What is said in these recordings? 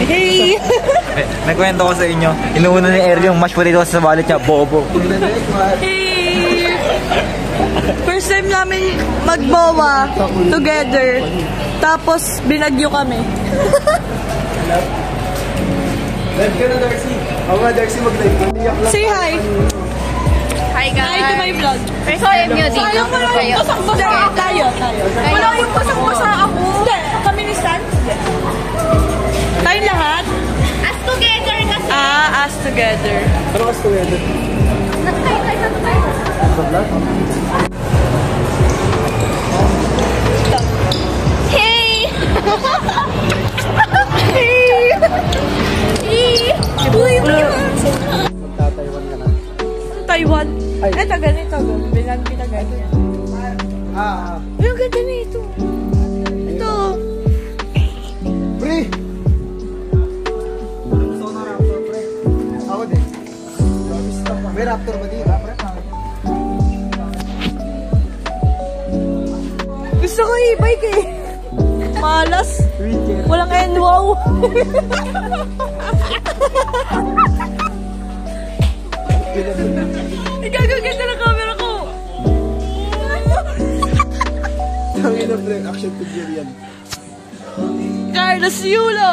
Hey! May kwento ko sa inyo. Inuuna ni Earl yung mashed potatoes sa wallet niya. Bobo. Hey! First time namin magbowa together. Tapos binagyo kami. Live ka na, Darcy. Oo nga, Darcy, mag-live. Say hi! Hi guys! Hi to my vlog. First time nyo dito. Sayang wala yung basang-basa. Tayo. Wala yung basang-basa ako. Hindi. Kami ni Stan. Tayo lahat? As together kasi. As together. Ano kas together? Sa vlog? Hey! Hey! Uy, Magta-Taiwan ka na. Taiwan. Ay. Eto, ganito. Bilang kita ganito. Ay, ang ganda nito. Ito. Pre! Gusto na raptor, pre. Ako din. May raptor ba di? Pre, Gusto ko i-bike eh. Malas. Walang NWOW. Igagaganda ng camera ko. Tangin na, pre. Action figure yan. Carlos Yulo.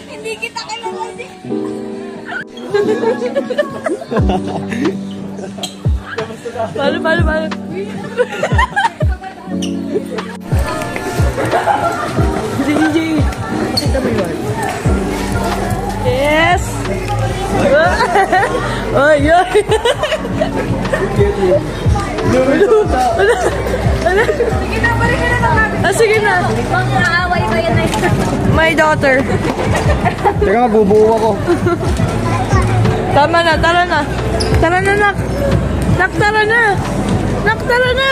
hindi kita kilala din. Paano. DJ. Pakita mo yun. Yes. Ay. Sige na, balikin na lang namin. Sige na. Mga aaway ba yan na My daughter. Teka nga, bubuo ako. Tama na, tara na. Tara na, nak. Nak, tara na. Nak, tara na.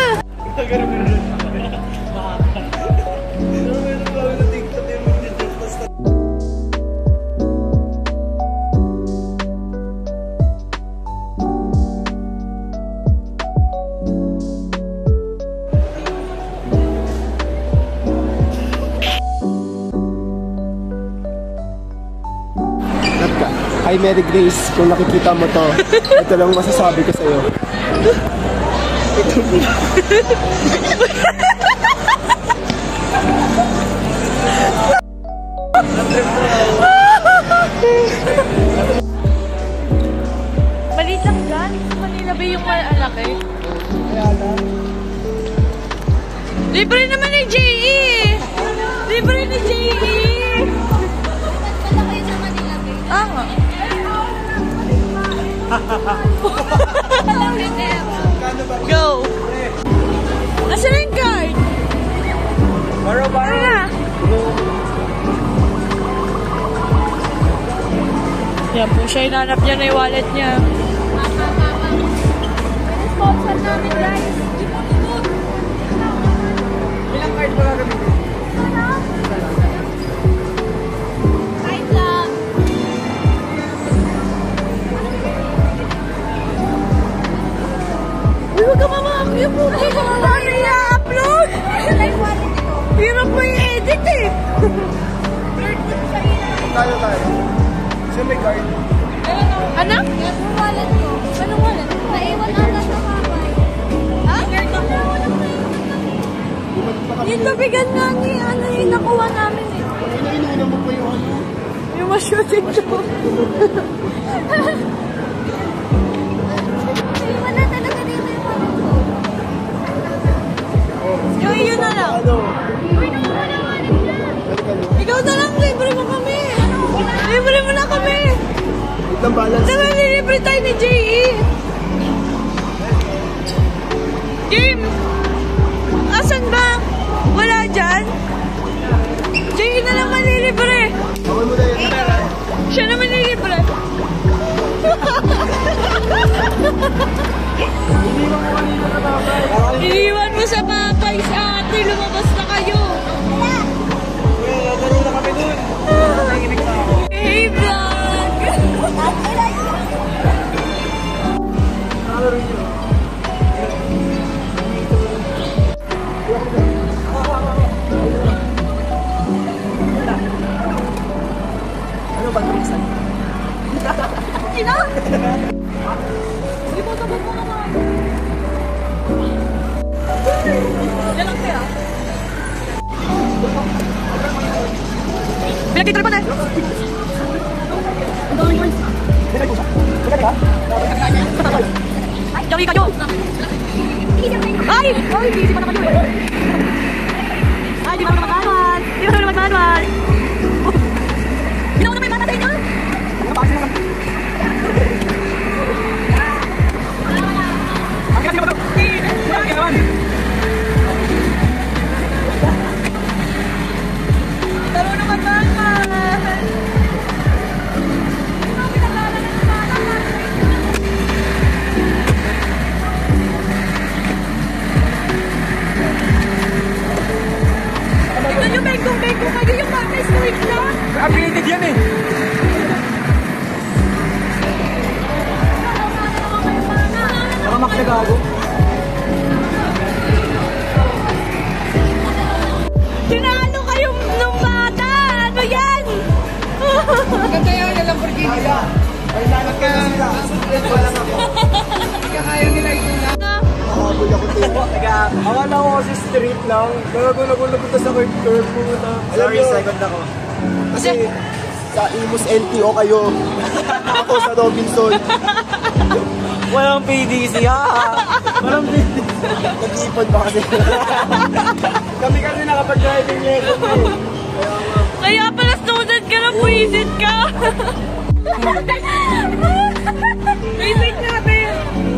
Hi, Mary Grace. Kung nakikita mo to, ito lang masasabi ko sa'yo. Maliit lang dyan. Manila ba yung malaki? Libre naman ni J.E. Libre ni J.E. Pala kayo sa Manila, babe. Nga. Go! Asan yung card? Baro. Yan po siya, hinanap niya na yung wallet niya. Sponsor namin, guys. Ilang card ba gagamitin? Hi, vlog. Uy, wag ka mamakya po. Paano i-upload? Live wallet ito. Hirap mo i-edit eh. Tayo. Sino may card? Anak? Yan yung wallet ko. Anong wallet? Naiwan ata sa kamay. Ha? Yung tabigan nga ni, yung nakuha namin eh. Inuuna mo pa yung ano? Yung ma-shooting ko. Naiwan na talaga dito yung wallet ko. Yung yun na lang. Ano? Uy, nakuha na wallet niya. Ikaw na lang, libre mo kami. Libre mo na kami. Itang balance. Tara, nilibre tayo ni J.E. Game! Asan ba? Wala dyan? J.E na lang manilibre. Bawal mo na yun. Siya naman nilibre. Iniwan mo sa papay sa ate. Lumabas na kayo. Laro na kami dun. Nakikinig na ako. Hey, vlog! Laro nyo. Yan lang kaya. Pinagtitripan eh. Ay, jogi kayo. Ay! Ay, busy pa naman yun. Ay, di ba naman magmanual? Di ba naman magmanual? Ginawa naman yung mata sa inyo? Taro naman naman! Tignan yung bengkong-bengkong kayo yung mga straight lang. Upgraded yan eh. Nakamak na gago. Tinalo kayo nung bata! Ano yan? Ganda yan, yung Lamborghini nila. Ay, lalat ka sila. Walang ako. Kaya nila yun na. Nakahabol ako tayo. Akala ko kasi street lang. Nagagulo punta sa curve pumunta. Sorry, second ako. Kasi sa Imus LTO kayo. Ako sa Robinson. Walang PDC ha. Walang PDC. Nag-iipon pa kasi. Kami kasi nakapag-driving lesson eh. Kaya pala student ka na, puwisit ka! Wait natin!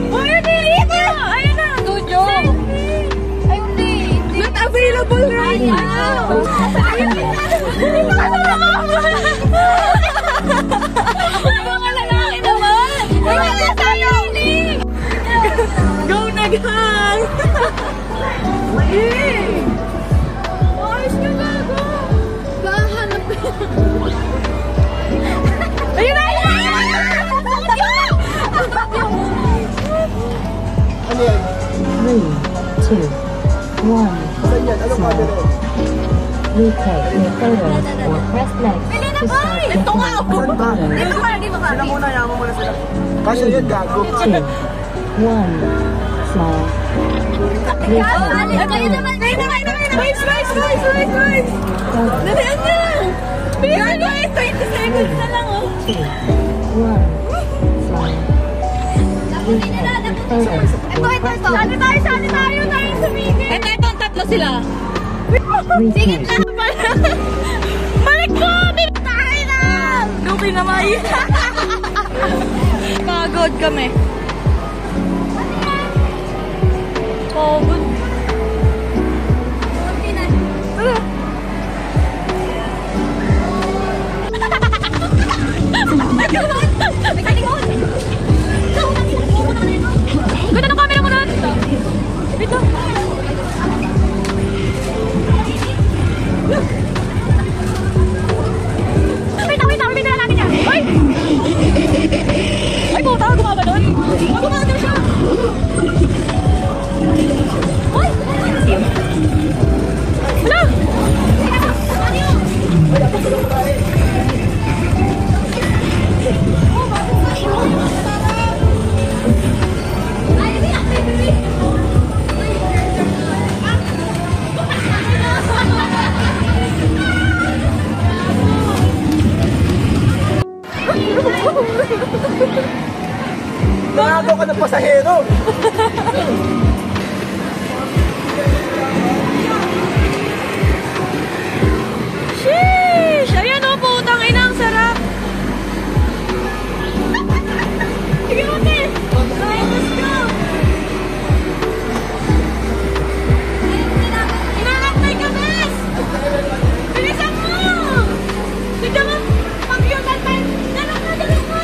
Uy, ayun na! Ayun na! Studio. Ay, hindi. Not available right now! Ayun na! Dito ka sa mga lalaki naman! Wala na tayo! Go naghang! Ayos ka na, go! Bahanap ko. Ayun na! Ano yan? 3, 2, 1. Saan yan? Anong camera? Retake your photos or press next Bili na to ba? start Ito nga ako! Saan ba? Dito ka, dito ka! Sila muna, yaman muna sila. Kasi yan, gago. 2, 1. Small. Retake. Kayo naman! Kayo naman! Wait! Dalihan na! Bilisan mo eh! 20 seconds na lang oh! 2, 1. Small. Retake your photos or press Sali next tayo! Tayo sumigil! Ito, ang tatlo sila! Sige Retake. lang! Balik ko! Tayo na! Luki na may! Pagod kami. Pagod. Ano? Ganda ng camera mo na! Ito! Wait lang, bibigyan natin yan! Ay! Ay, puta! Gumagano'n! Gumagano'n siya! Ay! Hala! Nagago ka ng pasahero. Sheesh! Ayan o, putang ina, ang sarap! Sige mo, te! Let's go! Inaantay ka, bes! Bilisan mo! Tignan mo! Pag-yutan tayo! Dalang mo! Dalang mo!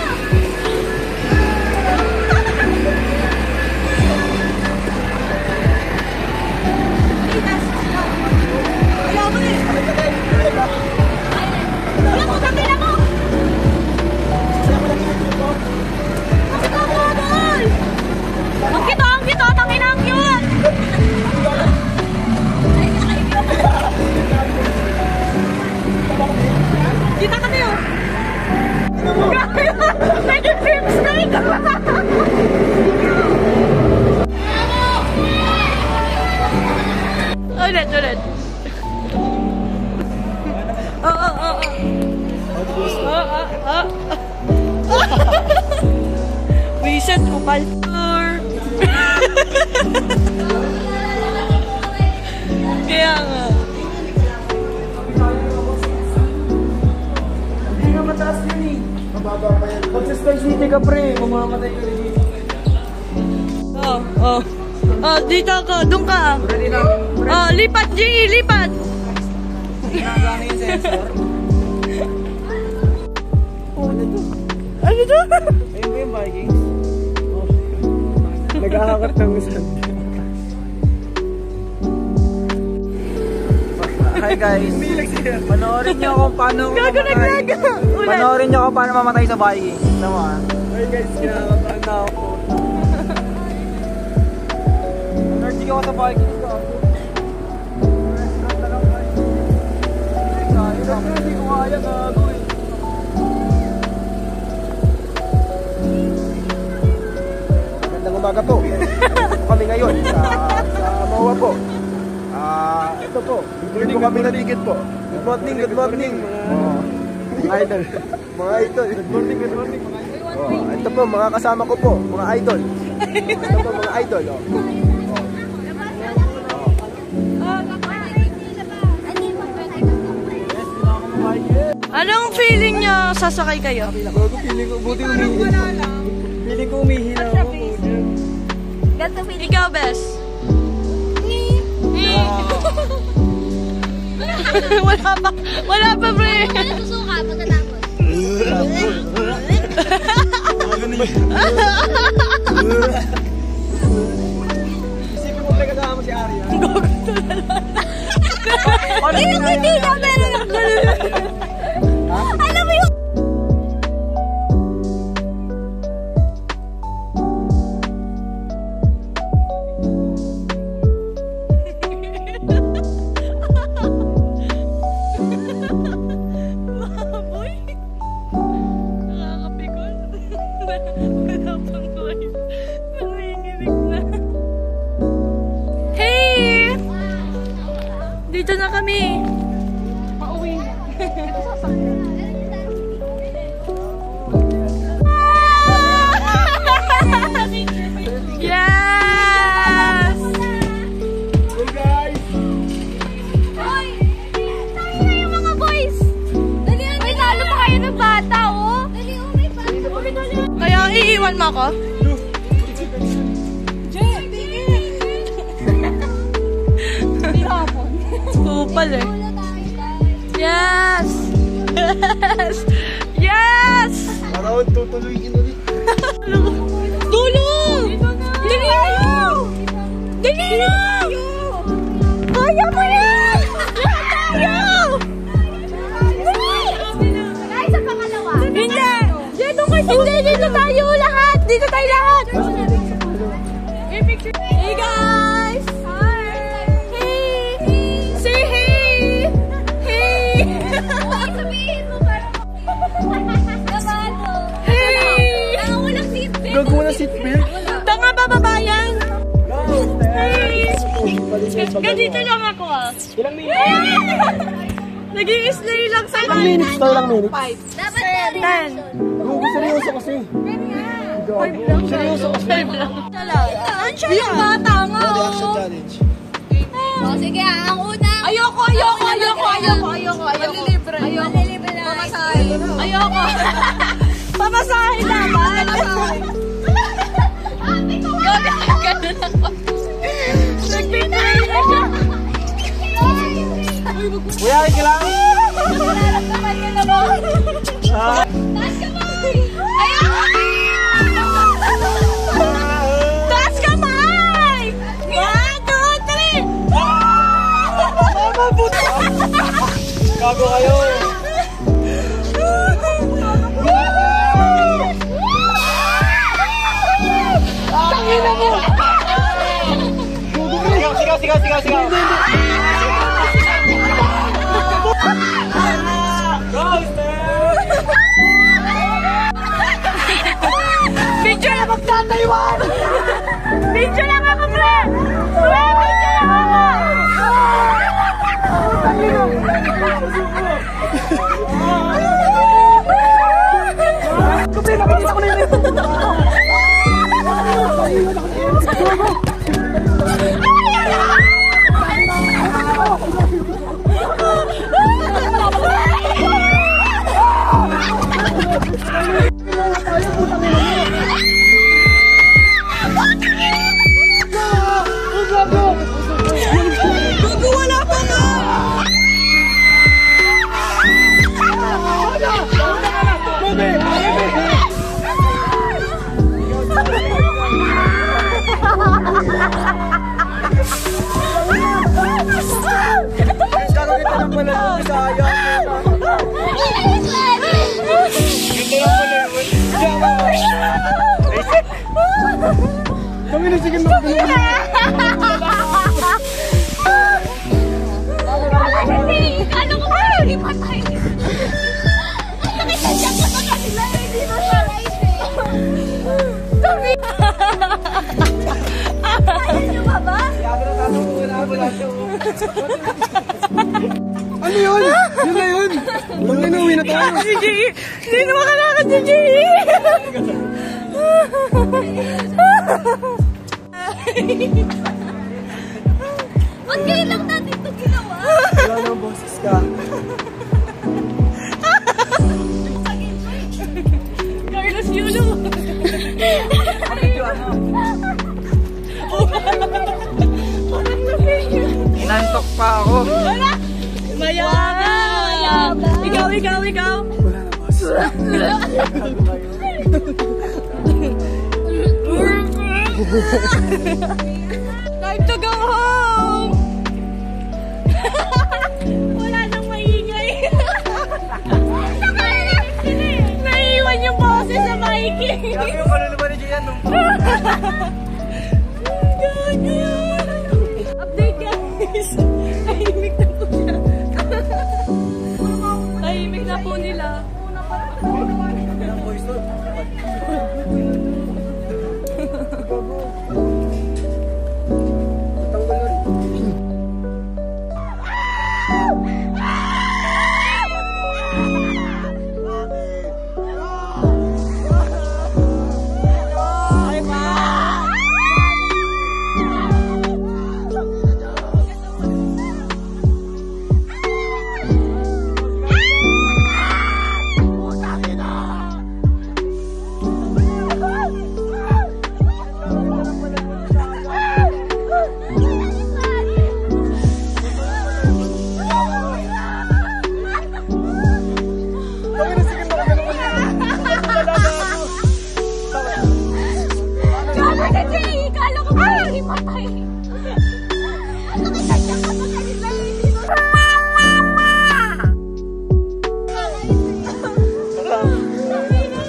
bawal. Kaya nga. Hindi nga mataas yun eh. Mababa pa yan. Consistency ka pre, mamamatay ka rin. Oh, dito ako. Doon ka. Oh, lipat, G! Lipat! Nagano yung sensor? Ano to? Ayun ba yung Vikings? Oh. Nag-ahakat ng sand. Hi guys. Panoorin niyo kung paano mamatay. Panoorin niyo kung paano mamatay sa Vikings. Tama. Hi guys, kinakabahan na ako. Energy ako sa Vikings. Hindi ko kaya gago eh. Magandang umaga po. Kami ngayon sa MOA po. Ito po. Hindi po kami naligid po. Good morning, good morning. Mga idol. Mga idol. Good morning, good morning. Ito po, mga kasama ko po. Mga idol. Ito po, mga idol. Anong feeling niyo sasakay kayo? Bago feeling ko, buti umihina. Feeling ko umihina ako. Ikaw, Bes. Wala pa, pre. Susuka pagkatapos. Isipin mo pagkakama mo si Arya. Yung hindi na meron ako. Alam mo yung... Baboy. Nakakapikon. Wala pang voice. Nanginginig na. Hey! Dito na kami. Pauwi na. Yes! Hey guys! Hoy! Tayo na yung mga boys! Dali, ay, lalo pa kayo ng bata, oh! Dali, may bata. Kaya iiwan mo ako? Kupal eh. Yes! Yes! Yes! Parang tutuloyin ulit. Tulong! Dali na! Dali na! Kaya mo yan! Lahat tayo! Ay, sa pangalawa. Hindi! Hindi! Dito tayo lahat! Dito tayo lahat! Hey guys! Hey! Say hey! Hey! Sabihin mo parang... Nabalo. Hey! Walang seatbelt. Gago mo na seatbelt. Tanga bababa yan! Hey! Ganito lang ako ah. Ilang minutes? Nag-i-slay lang sa Ilang minutes to? Ilang minutes? Dapat 10. Gago, seryoso kasi. Gago, seryoso kasi. Yung bata nga oh. challenge. O, sige, ang una. Ayoko. Malilibre. Malilibre na. Ayoko. Pamasahe naman. Ganun ako. Nagbitay na siya. Kuya, ka lang? Nararamdaman niya naman. Taas kamay! Ayoko! Taas kamay! 1, 2, 3! Gago kayo. Tangina mo! Sigaw. Picture na magtataywan! Picture lang ako, pre! Pre, picture lang ako! Kupin, nakikita ko na yun. Kami na sige na. Ano ko ba? Hindi matay. Nakikasya ko sa kanila. Hindi na siya right eh. Sorry. Ayaw niyo ba ba? Ano yun? Yun na yun. Tangin na, uwi na tayo. Si Jay! Hindi na makalakad si Jay! Ba't kayo lang natin ito ginawa? Wala nang boses ka. Carlos Yulo! Inantok pa ako. Mayaman! Ikaw! Wala na boses. Time to go home! Wala nang maingay. Naiiwan yung boses sa miking. Grabe yung kaluluwa ni Gian nung Update guys! Tahimik na po siya. Tahimik na po nila.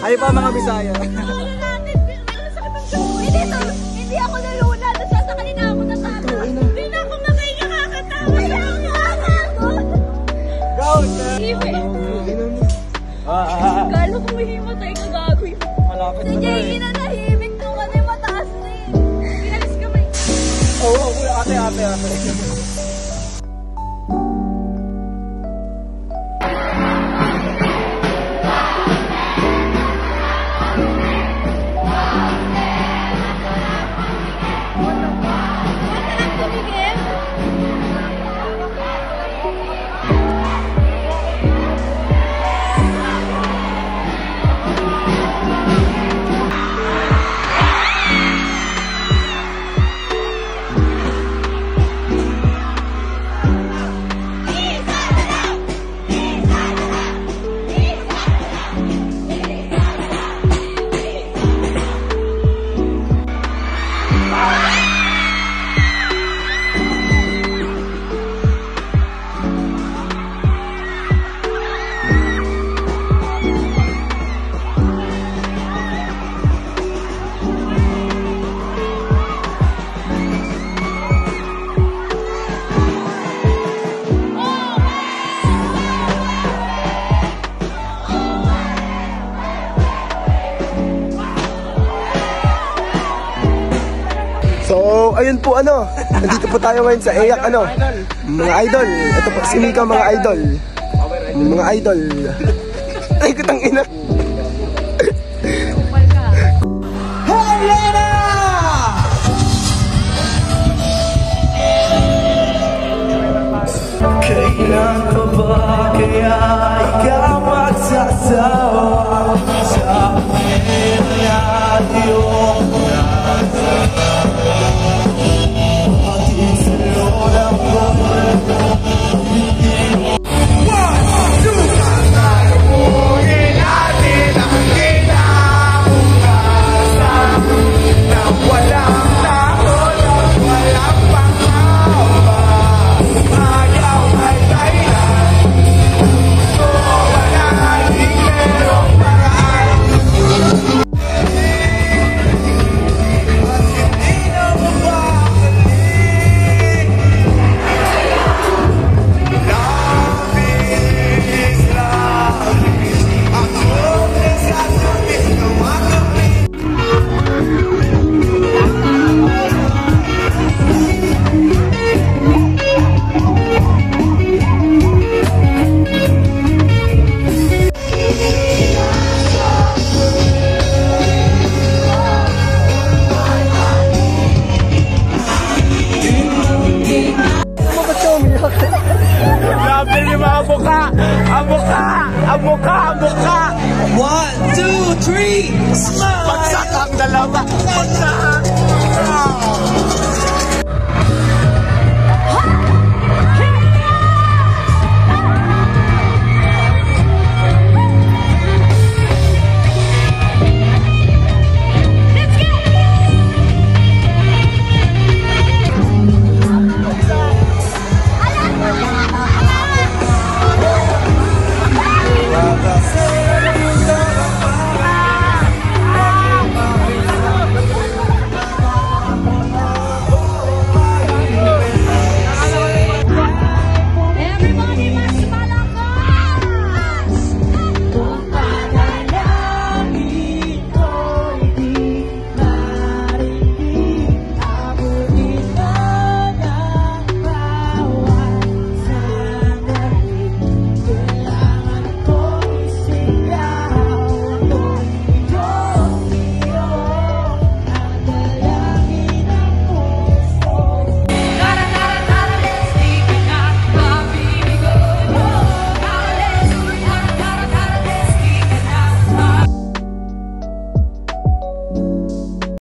Ay pa mga Bisaya. Hindi ako naluna. Nasasakali na ako natalo. Hindi na ako makikakakatawa. Go! Kala ko mahimatay ka gagawin. Malapit Si na Jay, tayo. nanahimik to kasi mataas na eh. Pinalis kamay. Oo, ate. So, ayun po nandito po tayo ngayon sa EYAC mga idol. Ito po si Mika mga idol. Mga idol. Ay, kutang ina. Hey, Lena! Mukha! 1, 2, 3, smile! Bagsak ang dalawa! Bagsak!